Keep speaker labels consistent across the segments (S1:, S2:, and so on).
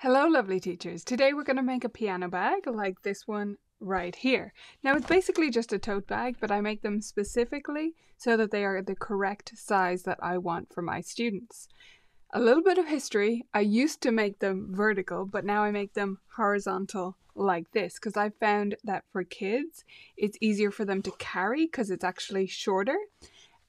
S1: Hello lovely teachers. Today we're going to make a piano bag like this one right here. Now it's basically just a tote bag, but I make them specifically so that they are the correct size that I want for my students. A little bit of history. I used to make them vertical, but now I make them horizontal like this because I found that for kids it's easier for them to carry because it's actually shorter.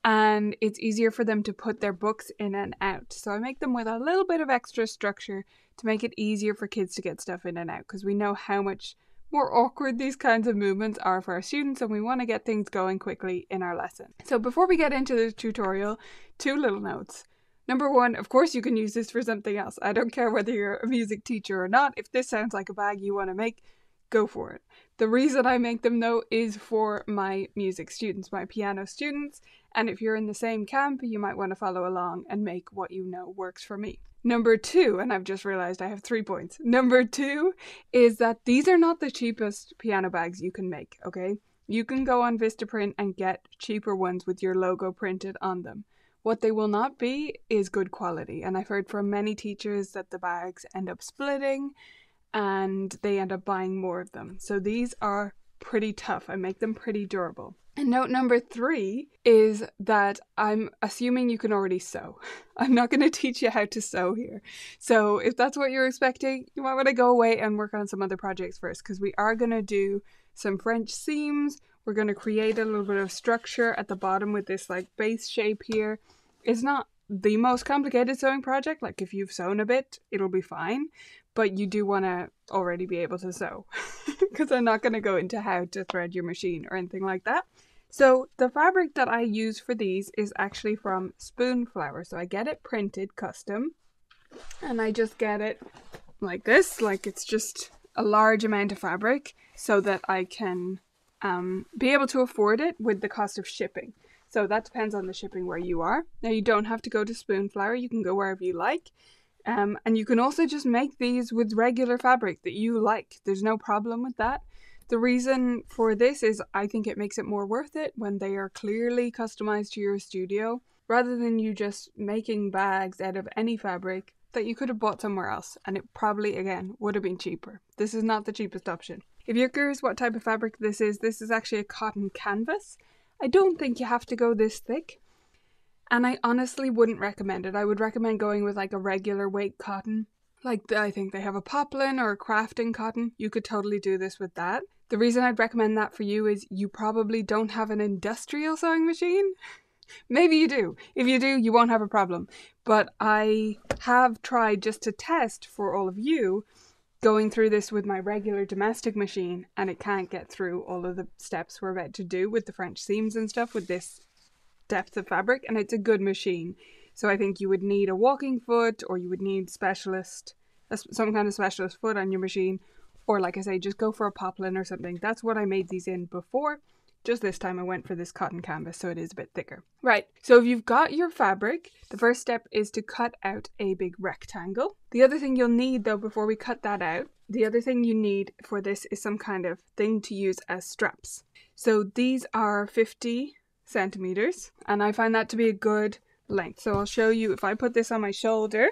S1: And it's easier for them to put their books in and out. So I make them with a little bit of extra structure to make it easier for kids to get stuff in and out, because we know how much more awkward these kinds of movements are for our students, and we want to get things going quickly in our lesson. So before we get into the tutorial, 2 little notes. Number 1, of course you can use this for something else. I don't care whether you're a music teacher or not. If this sounds like a bag you want to make, go for it. The reason I make them though is for my music students, my piano students, and if you're in the same camp, you might want to follow along and make what you know works for me. Number 2, and I've just realized I have 3 points. Number 2 is that these are not the cheapest piano bags you can make, okay? You can go on Vistaprint and get cheaper ones with your logo printed on them. What they will not be is good quality, and I've heard from many teachers that the bags end up splitting and they end up buying more of them. So these are pretty tough. I make them pretty durable. And note number 3 is that I'm assuming you can already sew. I'm not going to teach you how to sew here. So if that's what you're expecting, you might want to go away and work on some other projects first, because we are going to do some French seams. We're going to create a little bit of structure at the bottom with this like base shape here. It's not the most complicated sewing project. Like if you've sewn a bit, it'll be fine. But you do want to already be able to sew, because I'm not going to go into how to thread your machine or anything like that. So the fabric that I use for these is actually from Spoonflower. So I get it printed custom, and I just get it like this, like it's just a large amount of fabric so that I can be able to afford it with the cost of shipping. So that depends on the shipping where you are. Now you don't have to go to Spoonflower, you can go wherever you like. And you can also just make these with regular fabric that you like. There's no problem with that. The reason for this is I think it makes it more worth it when they are clearly customized to your studio, rather than you just making bags out of any fabric that you could have bought somewhere else, and it probably, again, would have been cheaper. This is not the cheapest option. If you're curious what type of fabric this is actually a cotton canvas. I don't think you have to go this thick. And I honestly wouldn't recommend it. I would recommend going with like a regular weight cotton. Like I think they have a poplin or a crafting cotton. You could totally do this with that. The reason I'd recommend that for you is you probably don't have an industrial sewing machine. Maybe you do. If you do, you won't have a problem. But I have tried, just to test for all of you, going through this with my regular domestic machine, and it can't get through all of the steps we're about to do with the French seams and stuff with this depth of fabric, and it's a good machine. So I think you would need a walking foot, or you would need some kind of specialist foot on your machine, or like I say, just go for a poplin or something. That's what I made these in before. Just this time I went for this cotton canvas, so it is a bit thicker. Right, so if you've got your fabric, the first step is to cut out a big rectangle. The other thing you'll need though, before we cut that out, the other thing you need for this is some kind of thing to use as straps. So these are 50 centimeters, and I find that to be a good length. So I'll show you. If I put this on my shoulder,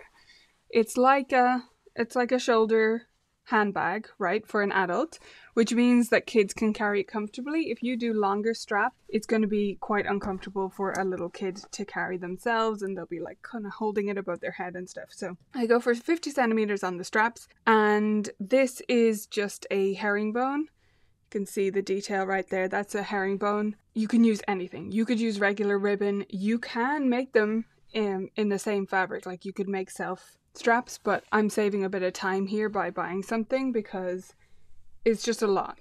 S1: it's like a shoulder handbag, right, for an adult, which means that kids can carry it comfortably. If you do longer strap, it's going to be quite uncomfortable for a little kid to carry themselves, and they'll be like kind of holding it above their head and stuff. So I go for 50 centimeters on the straps, and this is just a herringbone. Can see the detail right there. That's a herringbone. You can use anything. You could use regular ribbon. You can make them in the same fabric. Like you could make self straps, but I'm saving a bit of time here by buying something because it's just a lot.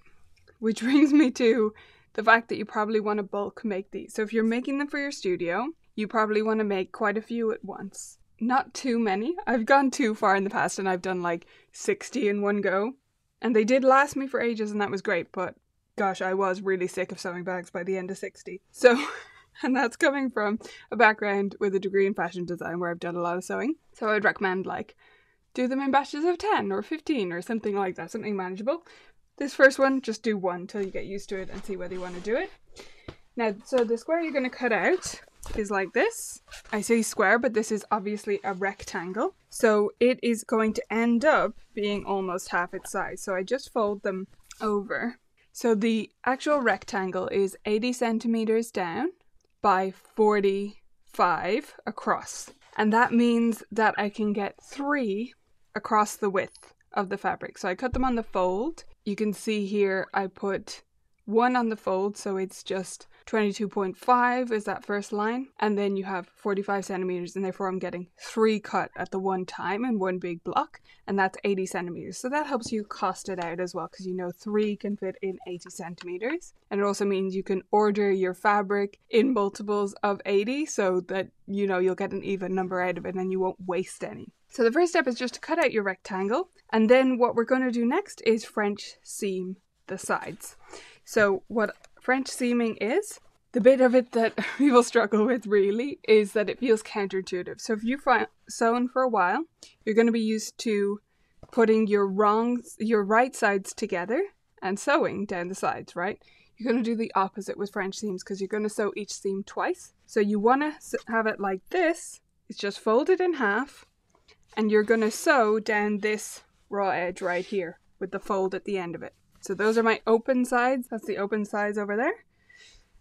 S1: Which brings me to the fact that you probably want to bulk make these. So if you're making them for your studio, you probably want to make quite a few at once. Not too many. I've gone too far in the past and I've done like 60 in one go. And they did last me for ages, and that was great, but gosh, I was really sick of sewing bags by the end of 60. So, and that's coming from a background with a degree in fashion design where I've done a lot of sewing. So I would recommend like do them in batches of 10 or 15 or something like that, something manageable. This first one, just do 1 till you get used to it and see whether you want to do it. Now, so the square you're going to cut out is like this. I say square, but this is obviously a rectangle. So it is going to end up being almost half its size. So I just fold them over. So the actual rectangle is 80 centimeters down by 45 across. And that means that I can get 3 across the width of the fabric. So I cut them on the fold. You can see here I put 1 on the fold, so it's just 22.5 is that first line, and then you have 45 centimeters, and therefore I'm getting 3 cut at the one time in one big block, and that's 80 centimeters. So that helps you cost it out as well, because you know 3 can fit in 80 centimeters, and it also means you can order your fabric in multiples of 80 so that you know you'll get an even number out of it and you won't waste any. So the first step is just to cut out your rectangle, and then what we're going to do next is French seam the sides. So what French seaming is, the bit of it that people struggle with really, is that it feels counterintuitive. So if you've sewn for a while, you're going to be used to putting your right sides together and sewing down the sides, right? You're going to do the opposite with French seams because you're going to sew each seam twice. So you want to have it like this. It's just folded in half, and you're going to sew down this raw edge right here with the fold at the end of it. So those are my open sides. That's the open sides over there.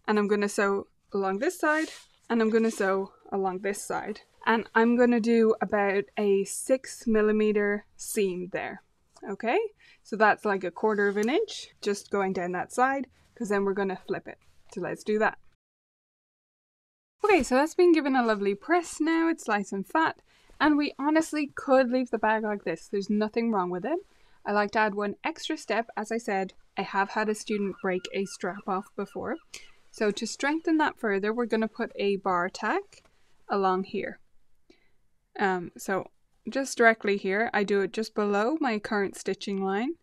S1: And I'm going to sew along this side, and I'm going to sew along this side. And I'm going to do about a 6 millimeter seam there. Okay, so that's like 1/4 of an inch just going down that side, because then we're going to flip it. So let's do that. Okay, so that's been given a lovely press now. It's nice and fat, and we honestly could leave the bag like this. There's nothing wrong with it. I like to add one extra step. As I said, I have had a student break a strap off before. So to strengthen that further, we're going to put a bar tack along here. So just directly here, I do it just below my current stitching line.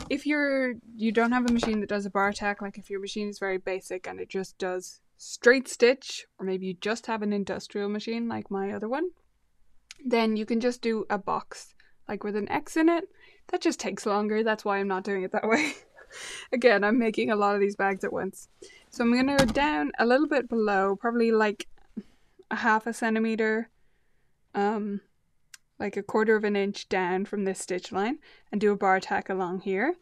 S1: If you don't have a machine that does a bar tack, like if your machine is very basic and it just does straight stitch, or maybe you just have an industrial machine like my other one, then you can just do a box like with an X in it. That just takes longer. That's why I'm not doing it that way. Again, I'm making a lot of these bags at once. So I'm going to go down a little bit below, probably like a 1/2 centimeter, like 1/4 of an inch down from this stitch line, and do a bar tack along here.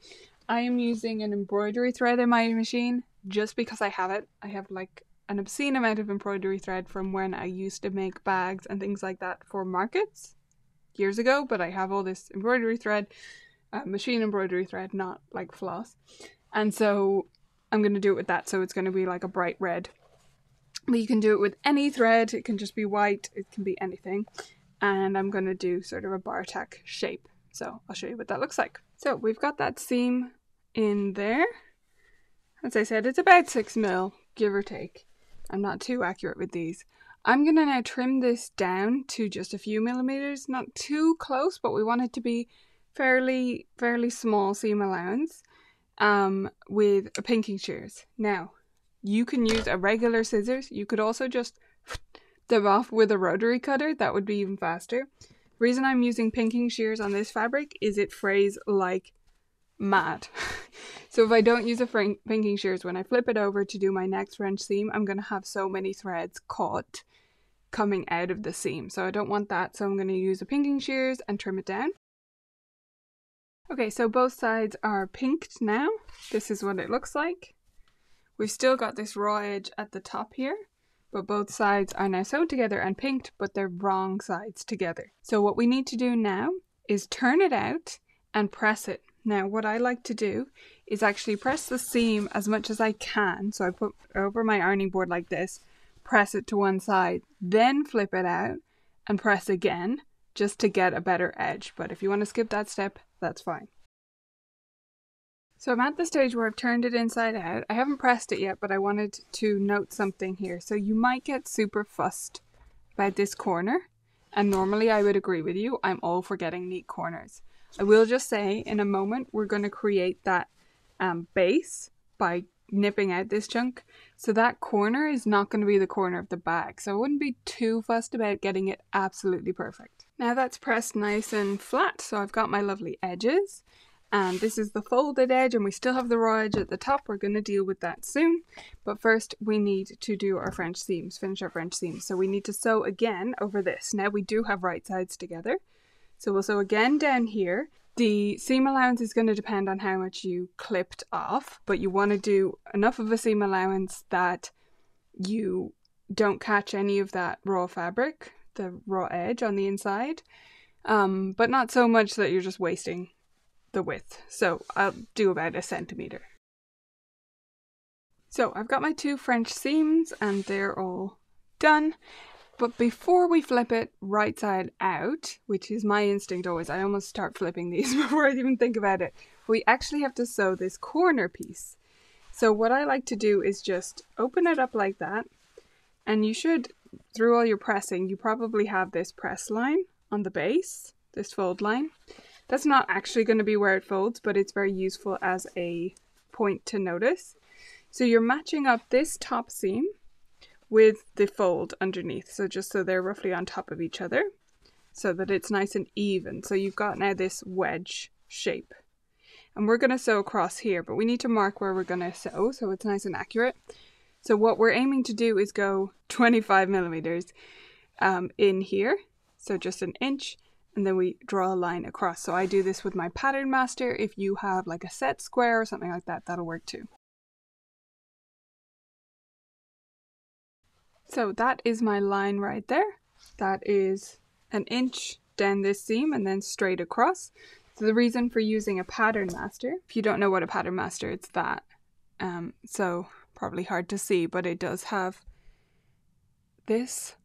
S1: I am using an embroidery thread in my machine just because I have it. I have like an obscene amount of embroidery thread from when I used to make bags and things like that for markets years ago, but I have all this embroidery thread, machine embroidery thread, not like floss, and so I'm going to do it with that, so it's going to be like a bright red. But you can do it with any thread. It can just be white, it can be anything, and I'm going to do sort of a bar tack shape, so I'll show you what that looks like. So we've got that seam in there. As I said, it's about 6 mil, give or take. I'm not too accurate with these. I'm going to now trim this down to just a few millimeters, not too close, but we want it to be fairly small seam allowance, with a pinking shears. Now, you can use a regular scissors. You could also just them off with a rotary cutter. That would be even faster. The reason I'm using pinking shears on this fabric is it frays like mad. So if I don't use a pinking shears, when I flip it over to do my next French seam, I'm going to have so many threads caught coming out of the seam. So I don't want that. So I'm going to use a pinking shears and trim it down. Okay, so both sides are pinked now. This is what it looks like. We've still got this raw edge at the top here, but both sides are now sewn together and pinked, but they're wrong sides together. So what we need to do now is turn it out and press it. Now, what I like to do is actually press the seam as much as I can. So I put over my ironing board like this, press it to one side, then flip it out and press again just to get a better edge. But if you want to skip that step, that's fine. So I'm at the stage where I've turned it inside out. I haven't pressed it yet, but I wanted to note something here. So you might get super fussed about this corner, and normally I would agree with you. I'm all for getting neat corners. I will just say in a moment we're going to create that base by nipping out this chunk. So that corner is not going to be the corner of the bag. So I wouldn't be too fussed about getting it absolutely perfect. Now that's pressed nice and flat. So I've got my lovely edges. And this is the folded edge, and we still have the raw edge at the top. We're going to deal with that soon. But first we need to do our French seams, finish our French seams. So we need to sew again over this. Now we do have right sides together. So we'll sew again down here. The seam allowance is going to depend on how much you clipped off, but you want to do enough of a seam allowance that you don't catch any of that raw fabric, the raw edge on the inside, but not so much that you're just wasting the width. So I'll do about 1 centimeter. So I've got my 2 French seams and they're all done. But before we flip it right side out, which is my instinct always, I almost start flipping these before I even think about it, we actually have to sew this corner piece. So what I like to do is just open it up like that, and you should, through all your pressing, you probably have this press line on the base, this fold line. That's not actually going to be where it folds, but it's very useful as a point to notice. So you're matching up this top seam with the fold underneath, so just so they're roughly on top of each other, so that it's nice and even. So you've got now this wedge shape. And we're going to sew across here, but we need to mark where we're going to sew so it's nice and accurate. So what we're aiming to do is go 25 millimeters in here, so just 1 inch, and then we draw a line across. So I do this with my pattern master. If you have like a set square or something like that, that'll work too. So that is my line right there. That is 1 inch down this seam and then straight across. So the reason for using a pattern master, if you don't know what a pattern master, it's that. So probably hard to see, but it does have this.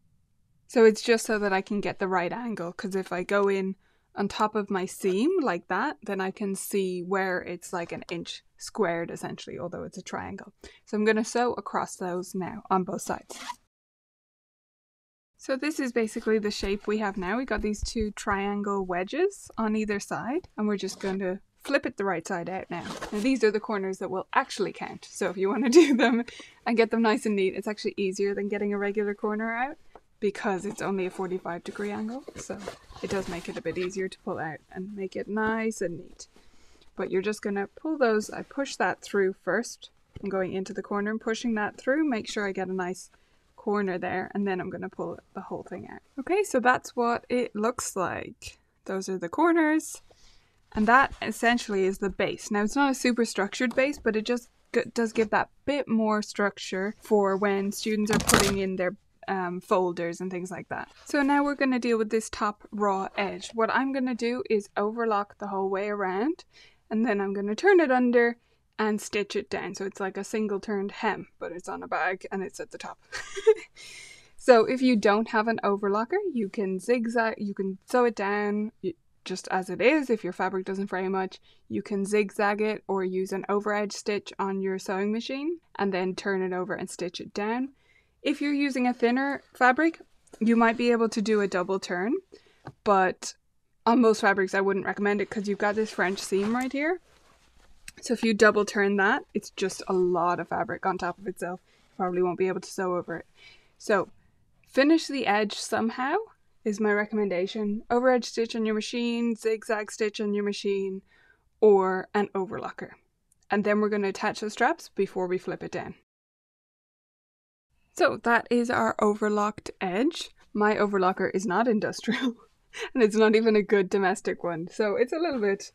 S1: So it's just so that I can get the right angle, because if I go in on top of my seam like that, then I can see where it's like 1 inch squared essentially, although it's a triangle. So I'm going to sew across those now on both sides. So this is basically the shape we have now. We got these 2 triangle wedges on either side, and we're just going to flip it the right side out now. Now these are the corners that will actually count. So if you want to do them and get them nice and neat, it's actually easier than getting a regular corner out because it's only a 45-degree angle. So it does make it a bit easier to pull out and make it nice and neat. But you're just going to pull those. I push that through first. I'm going into the corner and pushing that through. Make sure I get a nice corner there, and then I'm going to pull the whole thing out. Okay, so that's what it looks like. Those are the corners, and that essentially is the base. Now it's not a super structured base, but it just does give that bit more structure for when students are putting in their folders and things like that. So now we're going to deal with this top raw edge. What I'm going to do is overlock the whole way around, and then I'm going to turn it under and stitch it down. So it's like a single turned hem, but it's on a bag and it's at the top. So if you don't have an overlocker, you can zigzag, you can sew it down just as it is. If your fabric doesn't fray much, you can zigzag it or use an overedge stitch on your sewing machine and then turn it over and stitch it down. If you're using a thinner fabric, you might be able to do a double turn, but on most fabrics I wouldn't recommend it because you've got this French seam right here. So if you double turn that, it's just a lot of fabric on top of itself. You probably won't be able to sew over it. So finish the edge somehow is my recommendation. Overedge stitch on your machine, zigzag stitch on your machine, or an overlocker. And then we're going to attach the straps before we flip it down. So that is our overlocked edge. My overlocker is not industrial and it's not even a good domestic one. So it's a little bit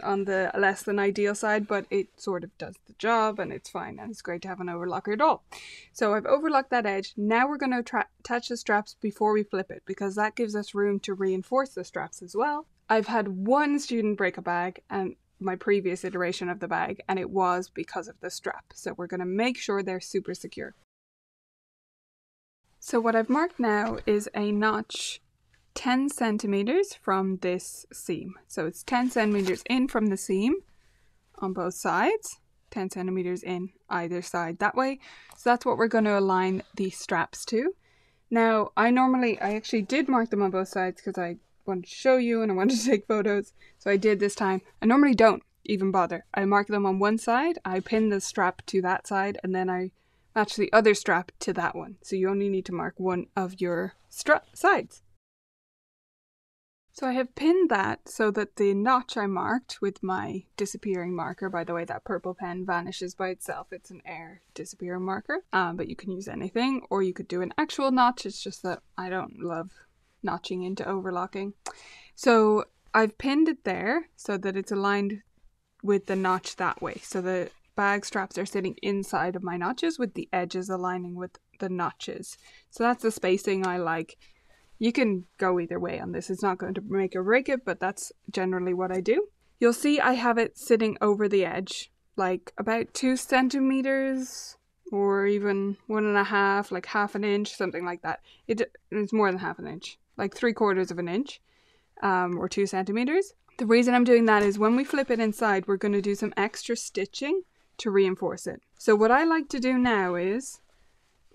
S1: on the less than ideal side, but it sort of does the job and it's fine, and it's great to have an overlocker at all. So I've overlocked that edge. Now we're going to attach the straps before we flip it, because that gives us room to reinforce the straps as well. I've had one student break a bag and my previous iteration of the bag, and it was because of the strap. So we're going to make sure they're super secure. So what I've marked now is a notch 10 centimeters from this seam. So it's 10 centimeters in from the seam on both sides, 10 centimeters in either side that way. So that's what we're going to align the straps to. Now I actually did mark them on both sides because I wanted to show you and I wanted to take photos. So I did this time. I normally don't even bother. I mark them on one side, I pin the strap to that side, and then I match the other strap to that one. So you only need to mark one of your sides. So I have pinned that so that the notch I marked with my disappearing marker, by the way, that purple pen vanishes by itself. It's an air disappearing marker, but you can use anything, or you could do an actual notch. It's just that I don't love notching into overlocking. So I've pinned it there so that it's aligned with the notch that way. So the bag straps are sitting inside of my notches with the edges aligning with the notches. So that's the spacing I like. You can go either way on this. It's not going to make or break it, but that's generally what I do. You'll see I have it sitting over the edge, like about 2 centimeters or even 1.5, like half an inch, something like that. It's more than half an inch, like 3/4 of an inch, or 2 centimeters. The reason I'm doing that is when we flip it inside, we're going to do some extra stitching to reinforce it. So what I like to do now is,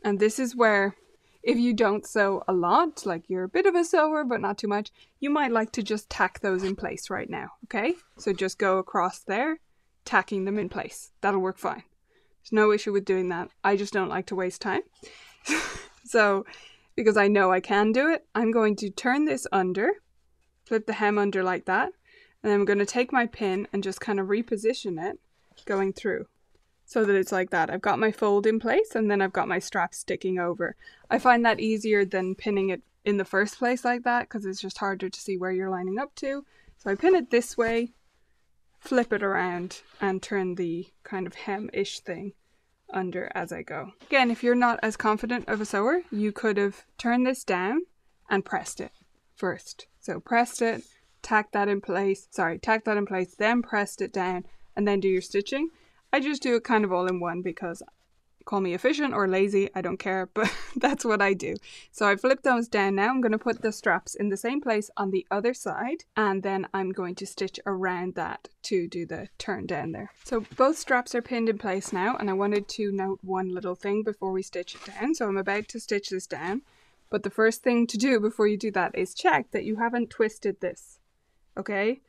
S1: and this is where, if you don't sew a lot, like you're a bit of a sewer but not too much, you might like to just tack those in place right now, okay? So just go across there, tacking them in place. That'll work fine. There's no issue with doing that. I just don't like to waste time. So, because I know I can do it, I'm going to turn this under, flip the hem under like that, and then I'm going to take my pin and just kind of reposition it going through. So that it's like that. I've got my fold in place and then I've got my strap sticking over. I find that easier than pinning it in the first place like that because it's just harder to see where you're lining up to. So I pin it this way, flip it around and turn the kind of hem-ish thing under as I go. Again, if you're not as confident of a sewer, you could have turned this down and pressed it first. So pressed it, tack that in place, then pressed it down and then do your stitching. I just do it kind of all in one because, call me efficient or lazy, I don't care, but that's what I do. So I flip those down now. I'm going to put the straps in the same place on the other side, and then I'm going to stitch around that to do the turn down there. So both straps are pinned in place now, and I wanted to note one little thing before we stitch it down. So I'm about to stitch this down, but the first thing to do before you do that is check that you haven't twisted this, okay?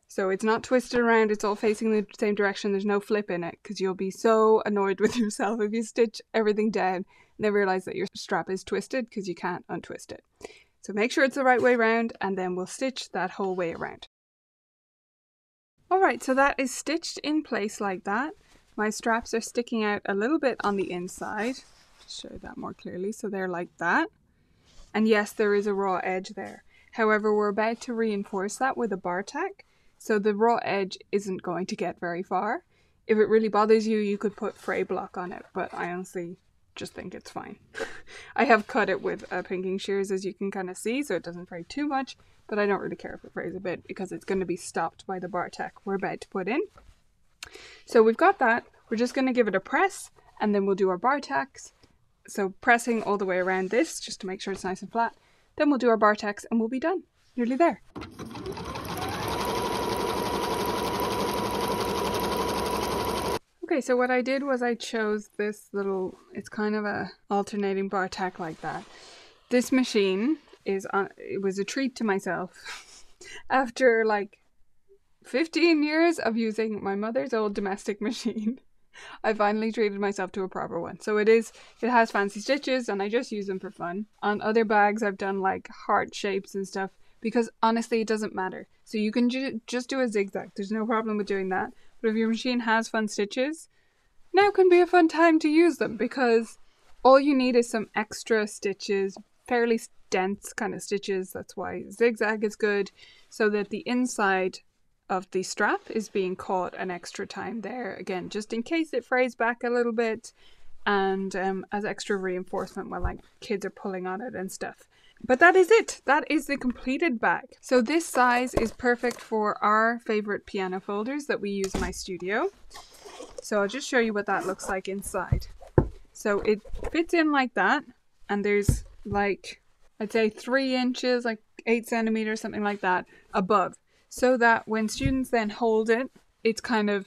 S1: So it's not twisted around, it's all facing the same direction, there's no flip in it, because you'll be so annoyed with yourself if you stitch everything down and then realize that your strap is twisted because you can't untwist it. So make sure it's the right way around and then we'll stitch that whole way around. Alright, so that is stitched in place like that. My straps are sticking out a little bit on the inside. Just show that more clearly, so they're like that. And yes, there is a raw edge there. However, we're about to reinforce that with a bar tack. So the raw edge isn't going to get very far. If it really bothers you, you could put fray block on it, but I honestly just think it's fine. I have cut it with pinking shears, as you can kind of see, so it doesn't fray too much, but I don't really care if it frays a bit because it's going to be stopped by the bar tack we're about to put in. So we've got that. We're just going to give it a press and then we'll do our bar tacks. So pressing all the way around this just to make sure it's nice and flat. Then we'll do our bar tacks and we'll be done. Nearly there. Okay, so what I did was I chose this little, it's kind of a alternating bar tack like that. This machine is on, it was a treat to myself. After like 15 years of using my mother's old domestic machine, I finally treated myself to a proper one. So it has fancy stitches and I just use them for fun. On other bags I've done like heart shapes and stuff because honestly it doesn't matter. So you can just do a zigzag. There's no problem with doing that. But if your machine has fun stitches, now can be a fun time to use them because all you need is some extra stitches, fairly dense kind of stitches. That's why zigzag is good, so that the inside of the strap is being caught an extra time there. Again, just in case it frays back a little bit and as extra reinforcement when like kids are pulling on it and stuff. But that is it. That is the completed bag. So this size is perfect for our favorite piano folders that we use in my studio. So I'll just show you what that looks like inside. So it fits in like that. And there's like, I'd say 3 inches, like 8 centimeters, something like that above. So that when students then hold it, it's kind of,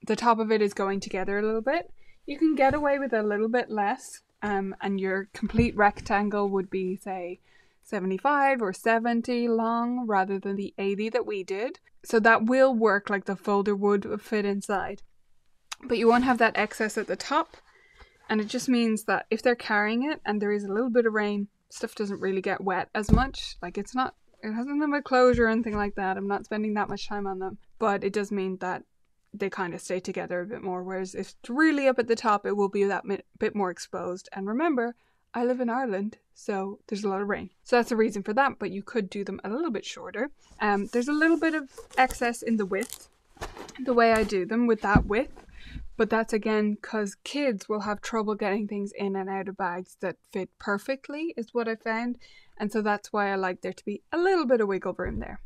S1: the top of it is going together a little bit. You can get away with a little bit less. And your complete rectangle would be, say, 75 or 70 long rather than the 80 that we did. So that will work, like the folder would fit inside. But you won't have that excess at the top. And it just means that if they're carrying it and there is a little bit of rain, stuff doesn't really get wet as much. Like it's not It hasn't done my closure or anything like that. I'm not spending that much time on them. But it does mean that they kind of stay together a bit more. Whereas if it's really up at the top, it will be that bit more exposed. And remember, I live in Ireland, so there's a lot of rain. So that's the reason for that, but you could do them a little bit shorter. There's a little bit of excess in the width, the way I do them with that width. But that's again because kids will have trouble getting things in and out of bags that fit perfectly, is what I found. And so that's why I like there to be a little bit of wiggle room there.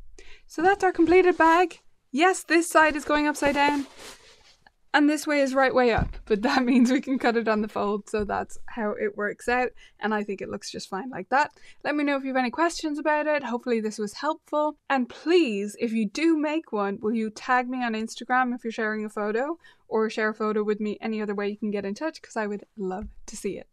S1: So that's our completed bag. Yes, this side is going upside down and this way is right way up, but that means we can cut it on the fold, so that's how it works out, and I think it looks just fine like that. Let me know if you have any questions about it. Hopefully this was helpful, and please, if you do make one, will you tag me on Instagram if you're sharing a photo, or share a photo with me any other way you can get in touch, because I would love to see it.